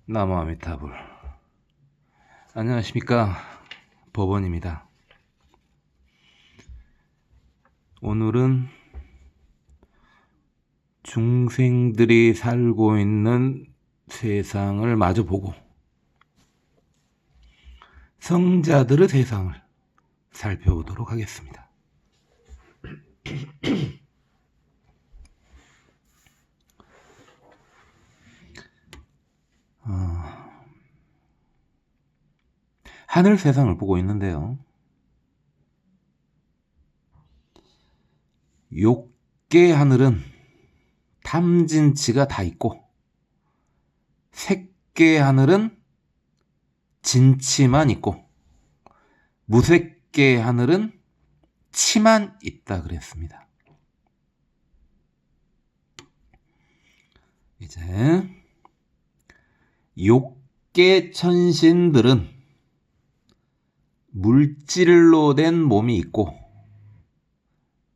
나무아미타불. 안녕하십니까, 법원입니다. 오늘은 중생들이 살고 있는 세상을 마주 보고 성자들의 세상을 살펴보도록 하겠습니다. 하늘 세상을 보고 있는데요. 욕계 하늘은 탐진치가 다 있고, 색계 하늘은 진치만 있고, 무색계 하늘은 치만 있다 그랬습니다. 이제 욕계 천신들은 물질로 된 몸이 있고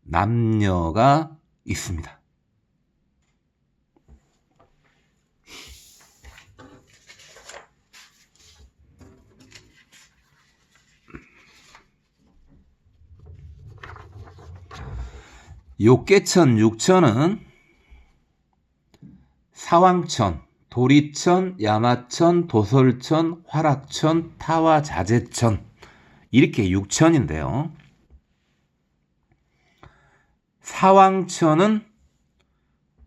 남녀가 있습니다. 욕계천, 육천은 사왕천, 도리천, 야마천, 도솔천, 화락천, 타와자재천, 이렇게 6천인데요. 사왕천은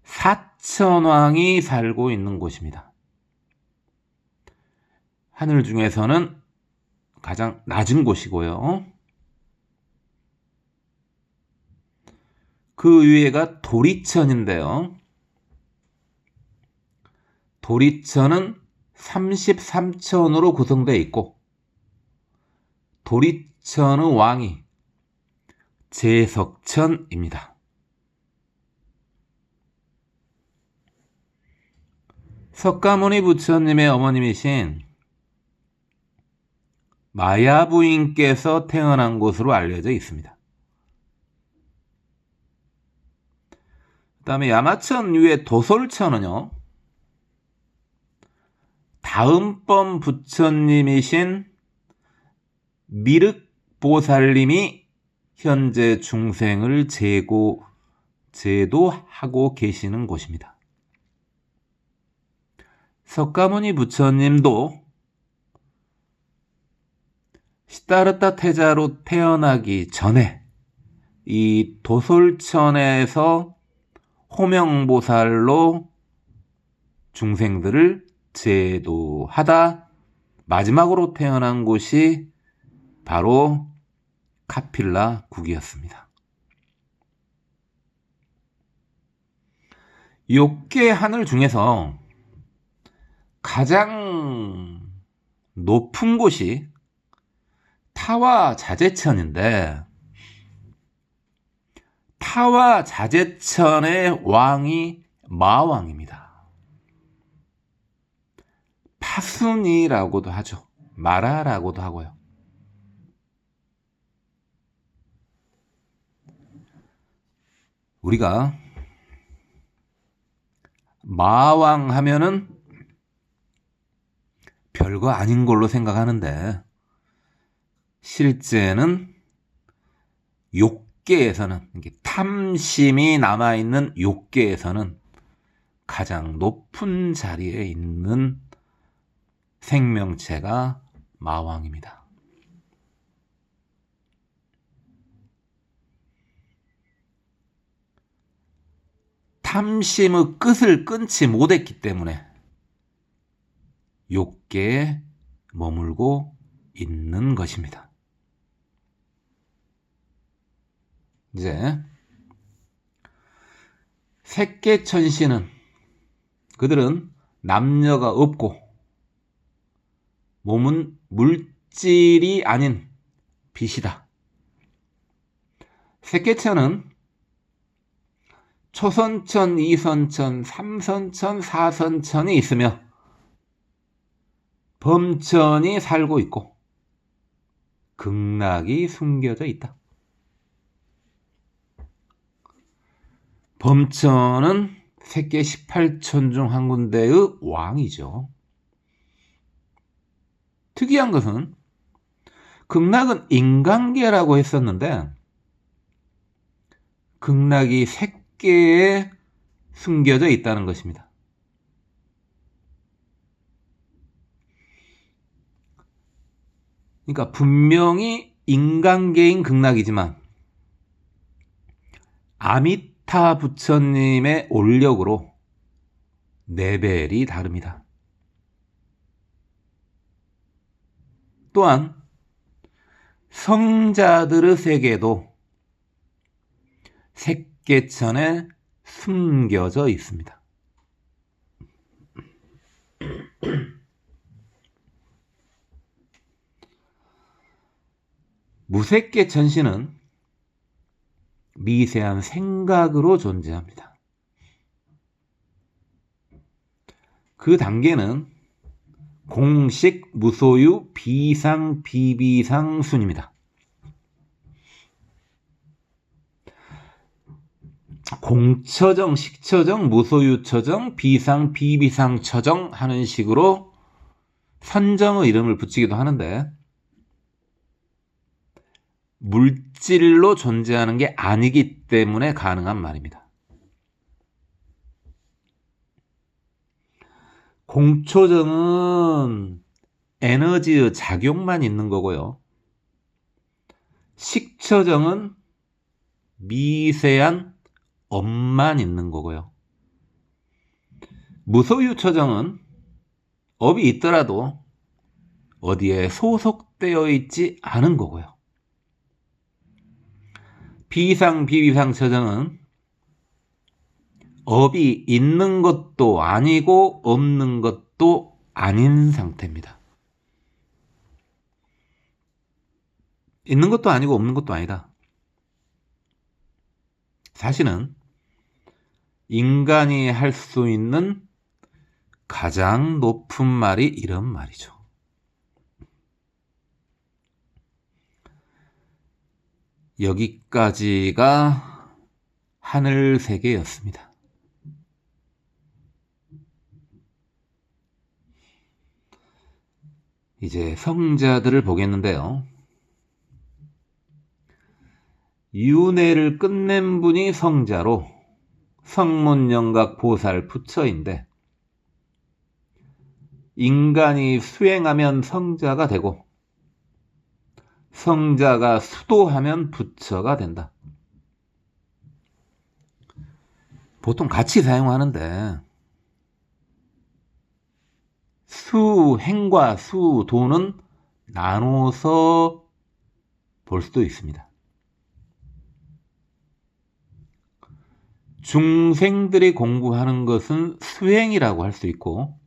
사천왕이 살고 있는 곳입니다. 하늘 중에서는 가장 낮은 곳이고요. 그 위에가 도리천인데요. 도리천은 33천으로 구성되어 있고, 도리천의 왕이 제석천입니다. 석가모니 부처님의 어머님이신 마야부인께서 태어난 곳으로 알려져 있습니다. 그 다음에 야마천 위에 도솔천은요, 다음번 부처님이신 미륵보살님이 현재 중생을 제도하고 계시는 곳입니다. 석가모니 부처님도 시다르타 태자로 태어나기 전에 이 도솔천에서 호명보살로 중생들을 제도하다 마지막으로 태어난 곳이 바로 카필라 국이었습니다. 욕계 하늘 중에서 가장 높은 곳이 타와자재천인데, 타와자재천의 왕이 마왕입니다. 파순이라고도 하죠. 마라라고도 하고요. 우리가 마왕 하면은 별거 아닌 걸로 생각하는데, 실제는 욕계에서는, 탐심이 남아있는 욕계에서는 가장 높은 자리에 있는 생명체가 마왕입니다. 탐심의 끝을 끊지 못했기 때문에 욕계에 머물고 있는 것입니다. 이제 색계천신은 그들은 남녀가 없고 몸은 물질이 아닌 빛이다. 색계천은 초선천, 이선천, 삼선천, 사선천이 있으며 범천이 살고 있고 극락이 숨겨져 있다. 범천은 세계 18천 중 한 군데의 왕이죠. 특이한 것은 극락은 인간계라고 했었는데 극락이 색계에 숨겨져 있다는 것입니다. 그러니까 분명히 인간계인 극락이지만 아미타 부처님의 올력으로 레벨이 다릅니다. 또한 성자들의 세계도 색계천에 숨겨져 있습니다. 무색계 천신은 미세한 생각으로 존재합니다. 그 단계는 공식, 무소유, 비상, 비비상 순입니다. 공처정, 식처정, 무소유처정, 비상, 비비상처정 하는 식으로 선정의 이름을 붙이기도 하는데 물질로 존재하는 게 아니기 때문에 가능한 말입니다. 공초정은 에너지의 작용만 있는 거고요. 식처정은 미세한 업만 있는 거고요. 무소유처정은 업이 있더라도 어디에 소속되어 있지 않은 거고요. 비상, 비비상처정은 업이 있는 것도 아니고 없는 것도 아닌 상태입니다. 있는 것도 아니고 없는 것도 아니다. 사실은 인간이 할 수 있는 가장 높은 말이 이런 말이죠. 여기까지가 하늘 세계였습니다. 이제 성자들을 보겠는데요. 윤회를 끝낸 분이 성자로 성문영각 보살 부처인데 인간이 수행하면 성자가 되고 성자가 수도하면 부처가 된다. 보통 같이 사용하는데 수행과 수도는 나눠서 볼 수도 있습니다. 중생들이 공부하는 것은 수행이라고 할 수 있고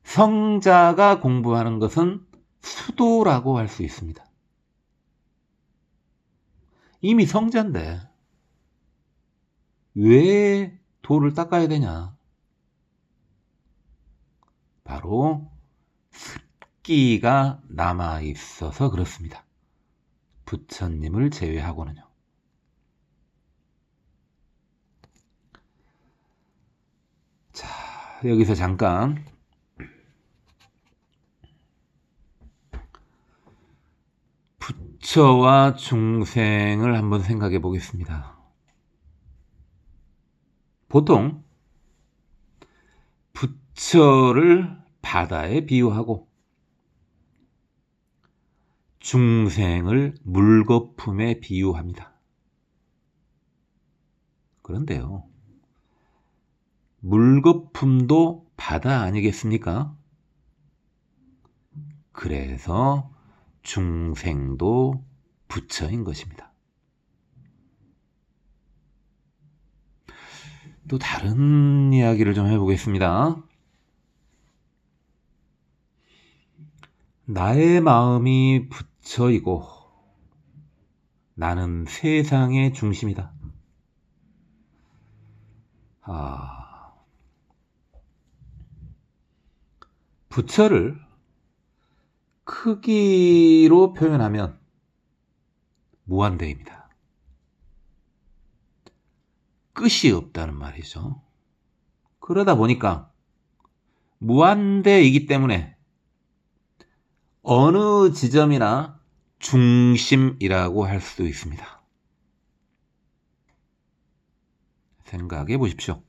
성자가 공부하는 것은 수도라고 할 수 있습니다. 이미 성자인데 왜 도를 닦아야 되냐? 바로 습기가 남아있어서 그렇습니다. 부처님을 제외하고는요. 자, 여기서 잠깐 부처와 중생을 한번 생각해 보겠습니다. 보통 부처를 바다에 비유하고 중생을 물거품에 비유합니다. 그런데요, 물거품도 바다 아니겠습니까? 그래서 중생도 부처인 것입니다. 또 다른 이야기를 좀 해보겠습니다. 나의 마음이 부처이고 나는 세상의 중심이다. 부처를 크기로 표현하면 무한대입니다. 끝이 없다는 말이죠. 그러다 보니까 무한대이기 때문에 어느 지점이나 중심이라고 할 수 있습니다. 생각해 보십시오.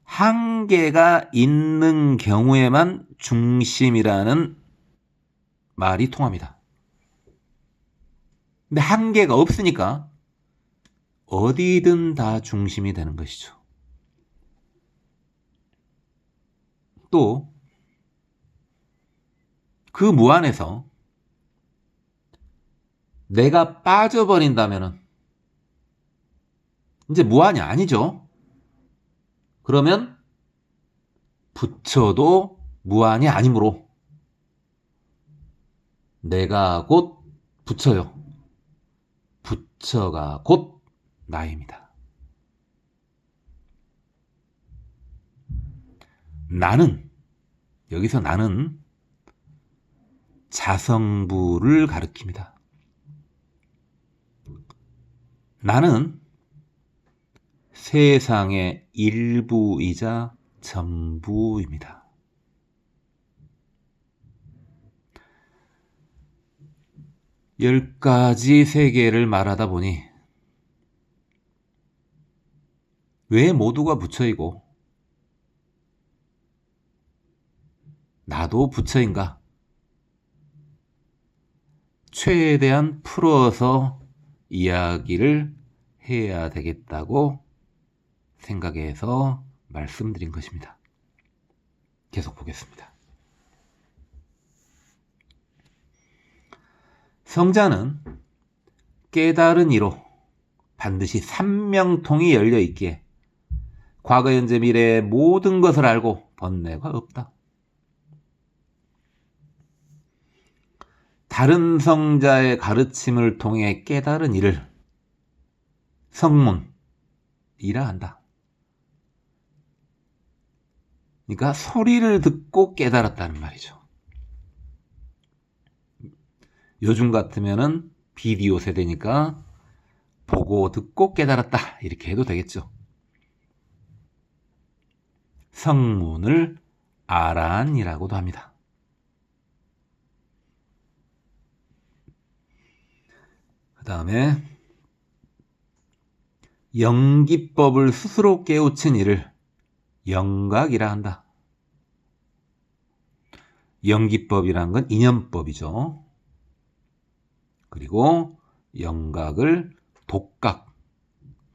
한계가 있는 경우에만 중심이라는 말이 통합니다. 근데 한계가 없으니까 어디든 다 중심이 되는 것이죠. 또 그 무안에서 내가 빠져버린다면 이제 무안이 아니죠. 그러면 부처도 무안이 아니므로 내가 곧 부처요. 부처가 곧 나입니다. 나는, 여기서 나는 자성부를 가리킵니다. 나는 세상의 일부이자 전부입니다. 열 가지 세계를 말하다 보니 왜 모두가 부처이고 나도 부처인가? 최대한 풀어서 이야기를 해야 되겠다고 생각해서 말씀드린 것입니다. 계속 보겠습니다. 성자는 깨달은 이로 반드시 삼명통이 열려 있기에 과거, 현재, 미래의 모든 것을 알고 번뇌가 없다. 다른 성자의 가르침을 통해 깨달은 이를 성문이라 한다. 그러니까 소리를 듣고 깨달았다는 말이죠. 요즘 같으면은 비디오 세대니까 보고 듣고 깨달았다 이렇게 해도 되겠죠. 성문을 아란이라고도 합니다. 그 다음에 영기법을 스스로 깨우친 이를 영각이라 한다. 영기법이란 건 인연법이죠. 그리고 영각을 독각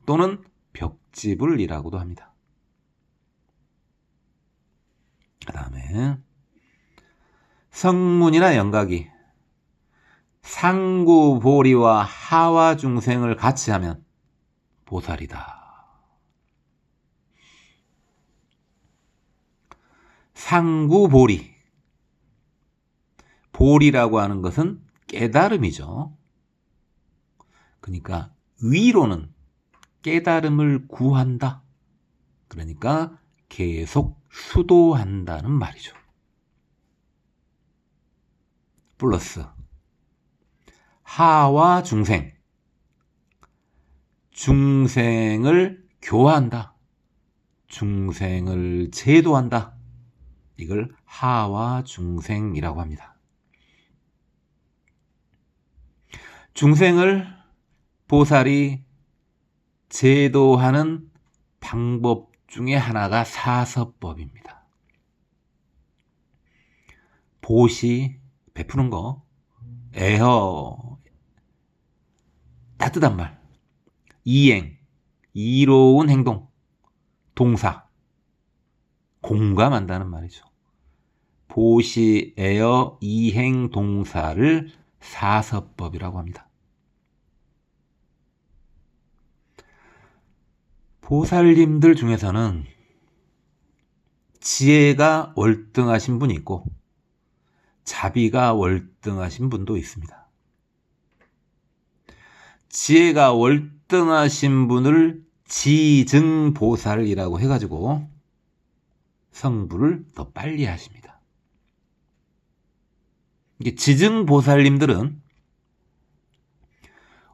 또는 벽지불이라고도 합니다. 그 다음에 성문이나 영각이 상구보리와 하와 중생을 같이 하면 보살이다. 상구보리, 보리라고 하는 것은 깨달음이죠. 그러니까 위로는 깨달음을 구한다. 그러니까 계속 수도한다는 말이죠. 플러스 하와 중생, 중생을 교화한다. 중생을 제도한다. 이걸 하와 중생이라고 합니다. 중생을 보살이 제도하는 방법 중에 하나가 사서법입니다. 보시, 베푸는 거, 애허, 따뜻한 말, 이행, 이로운 행동, 동사, 공감한다는 말이죠. 보시, 애어, 이행, 동사를 사서법이라고 합니다. 보살님들 중에서는 지혜가 월등하신 분이 있고 자비가 월등하신 분도 있습니다. 지혜가 월등하신 분을 지증보살이라고 해가지고 성불을 더 빨리 하십니다. 이게 지증보살님들은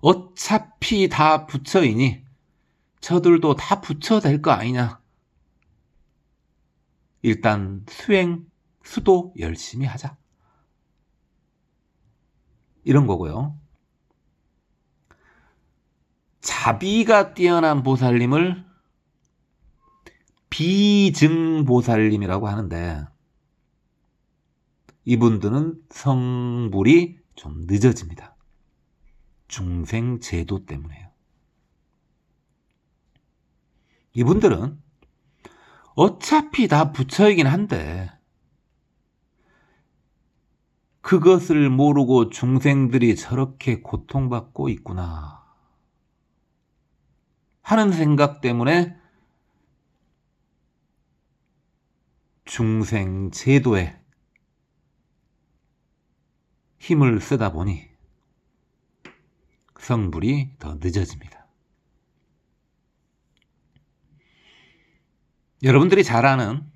어차피 다 부처이니 저들도 다 부처 될 거 아니냐. 일단 수도 열심히 하자. 이런 거고요. 자비가 뛰어난 보살님을 비증보살님이라고 하는데, 이분들은 성불이 좀 늦어집니다. 중생제도 때문에요. 이분들은 어차피 다 부처이긴 한데 그것을 모르고 중생들이 저렇게 고통받고 있구나 하는 생각 때문에 중생제도에 힘을 쓰다 보니 성불이 더 늦어집니다. 여러분들이 잘 아는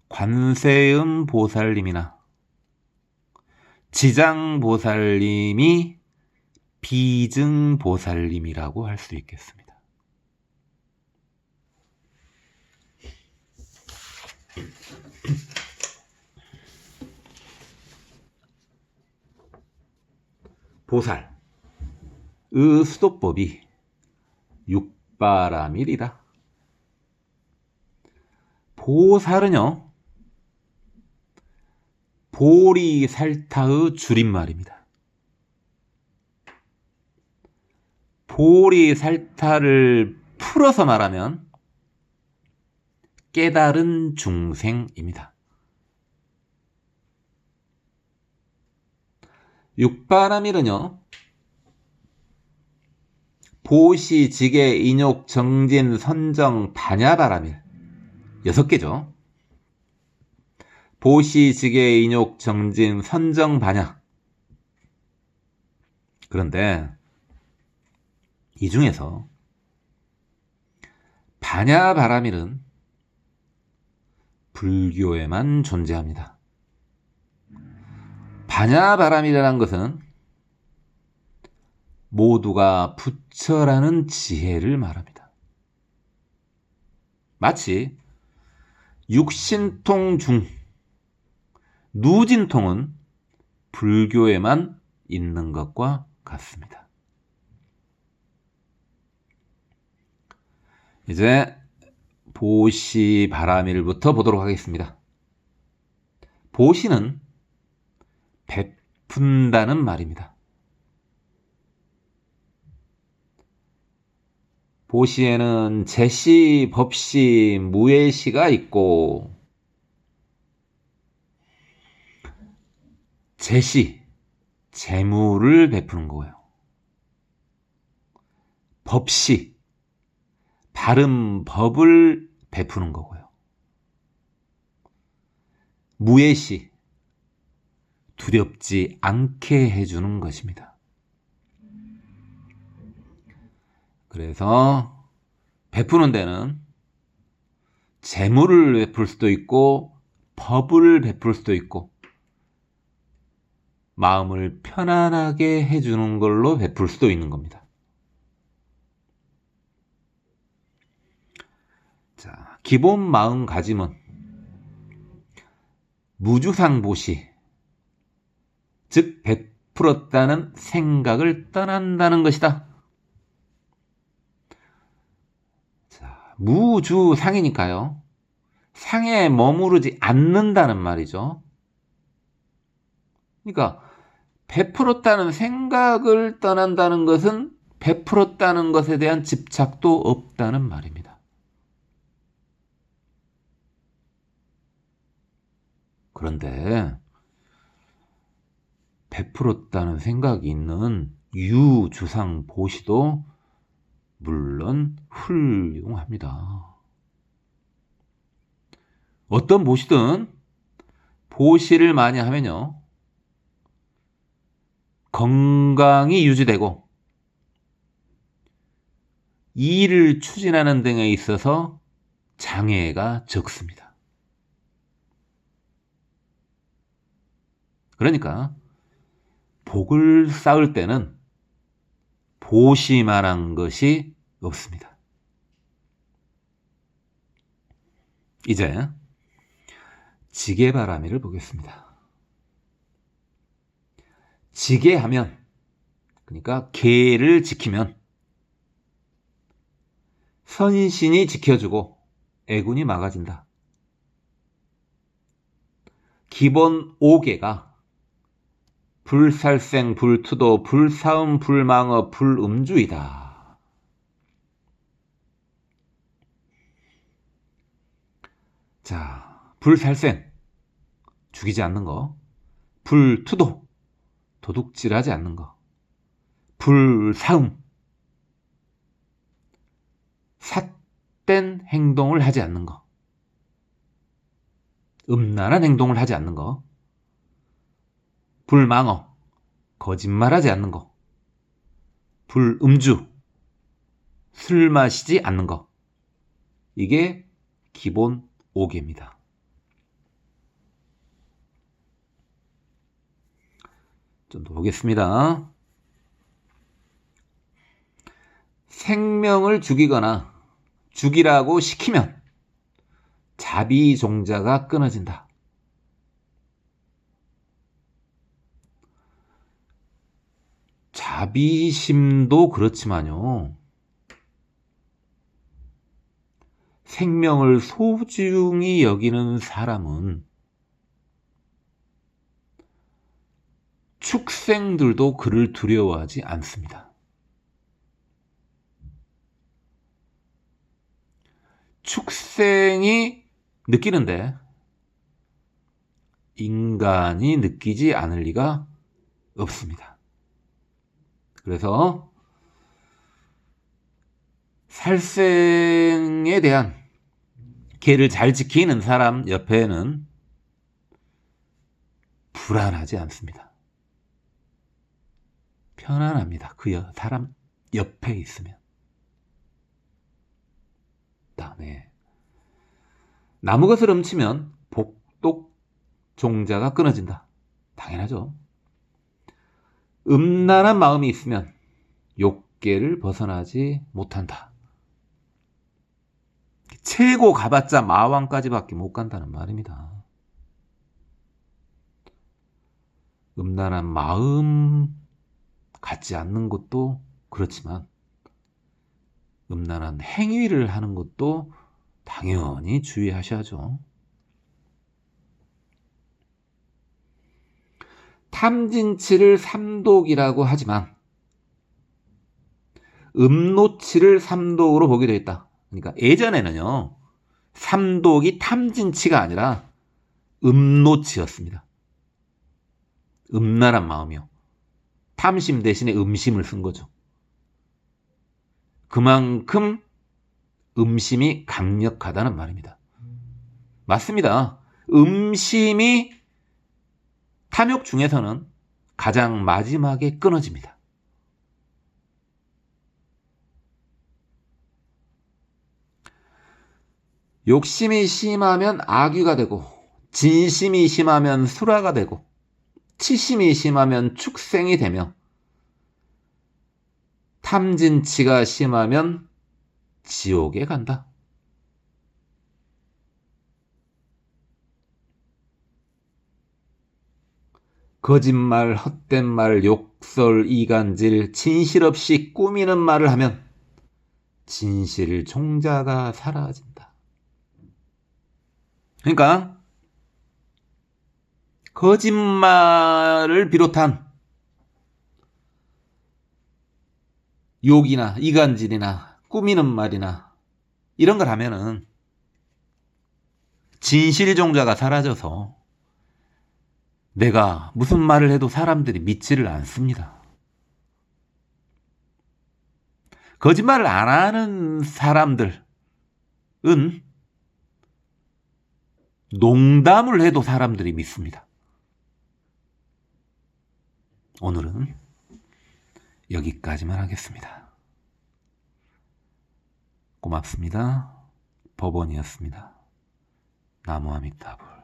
관세음 보살님이나 지장 보살님이 비증 보살님이라고 할 수 있겠습니다. 보살의 수도법이 육바라밀이다. 보살은요, 보리살타의 줄임말입니다. 보리살타를 풀어서 말하면 깨달은 중생입니다. 육바라밀은요, 보시, 지계, 인욕, 정진, 선정, 반야바라밀 6개죠. 보시, 지계, 인욕, 정진, 선정, 반야. 그런데 이 중에서 반야바라밀은 불교에만 존재합니다. 반야바라밀이라는 것은 모두가 부처라는 지혜를 말합니다. 마치 육신통 중 누진통은 불교에만 있는 것과 같습니다. 이제 보시바라밀부터 보도록 하겠습니다. 보시는 베푼다는 말입니다. 보시에는 제시, 법시, 무예시가 있고, 제시, 재물을 베푸는 거예요. 법시, 바른 법을 베푸는 거고요. 무예시, 두렵지 않게 해주는 것입니다. 그래서 베푸는 데는 재물을 베풀 수도 있고 법을 베풀 수도 있고 마음을 편안하게 해주는 걸로 베풀 수도 있는 겁니다. 자, 기본 마음가짐은 무주상보시, 즉 베풀었다는 생각을 떠난다는 것이다. 자, 무주상이니까요. 상에 머무르지 않는다는 말이죠. 그러니까 베풀었다는 생각을 떠난다는 것은 베풀었다는 것에 대한 집착도 없다는 말입니다. 그런데 베풀었다는 생각이 있는 유주상 보시도 물론 훌륭합니다. 어떤 보시든 보시를 많이 하면요, 건강이 유지되고 일을 추진하는 등에 있어서 장애가 적습니다. 그러니까 복을 쌓을 때는 보시만한 것이 없습니다. 이제 지게바라미를 보겠습니다. 지게하면, 그러니까 계를 지키면 선신이 지켜주고 애군이 막아진다. 기본 5개가 불살생, 불투도, 불사음, 불망어, 불음주이다. 자, 불살생, 죽이지 않는 거. 불투도, 도둑질하지 않는 거. 불사음, 삿된 행동을 하지 않는 거. 음란한 행동을 하지 않는 거. 불망어, 거짓말하지 않는 거. 불음주, 술 마시지 않는 거. 이게 기본 5개입니다. 좀 더 보겠습니다. 생명을 죽이거나 죽이라고 시키면 자비종자가 끊어진다. 자비심도 그렇지만요. 생명을 소중히 여기는 사람은 축생들도 그를 두려워하지 않습니다. 축생이 느끼는데 인간이 느끼지 않을 리가 없습니다. 그래서 살생에 대한 계를 잘 지키는 사람 옆에는 불안하지 않습니다. 편안합니다. 그 사람 옆에 있으면. 다음에 나무것을 훔치면 복독 종자가 끊어진다. 당연하죠. 음란한 마음이 있으면 욕계를 벗어나지 못한다. 최고 가봤자 마왕까지밖에 못 간다는 말입니다. 음란한 마음 갖지 않는 것도 그렇지만 음란한 행위를 하는 것도 당연히 주의하셔야죠. 탐진치를 삼독이라고 하지만 음노치를 삼독으로 보게 되어 있다. 그러니까 예전에는요, 삼독이 탐진치가 아니라 음노치였습니다. 음란한 마음이요. 탐심 대신에 음심을 쓴 거죠. 그만큼 음심이 강력하다는 말입니다. 맞습니다. 음심이 탐욕 중에서는 가장 마지막에 끊어집니다. 욕심이 심하면 악귀가 되고, 진심이 심하면 수라가 되고, 치심이 심하면 축생이 되며, 탐진치가 심하면 지옥에 간다. 거짓말, 헛된 말, 욕설, 이간질, 진실 없이 꾸미는 말을 하면 진실 종자가 사라진다. 그러니까 거짓말을 비롯한 욕이나 이간질이나 꾸미는 말이나 이런 걸 하면은 진실 종자가 사라져서 내가 무슨 말을 해도 사람들이 믿지를 않습니다. 거짓말을 안 하는 사람들은 농담을 해도 사람들이 믿습니다. 오늘은 여기까지만 하겠습니다. 고맙습니다. 법원이었습니다. 나무아미타불.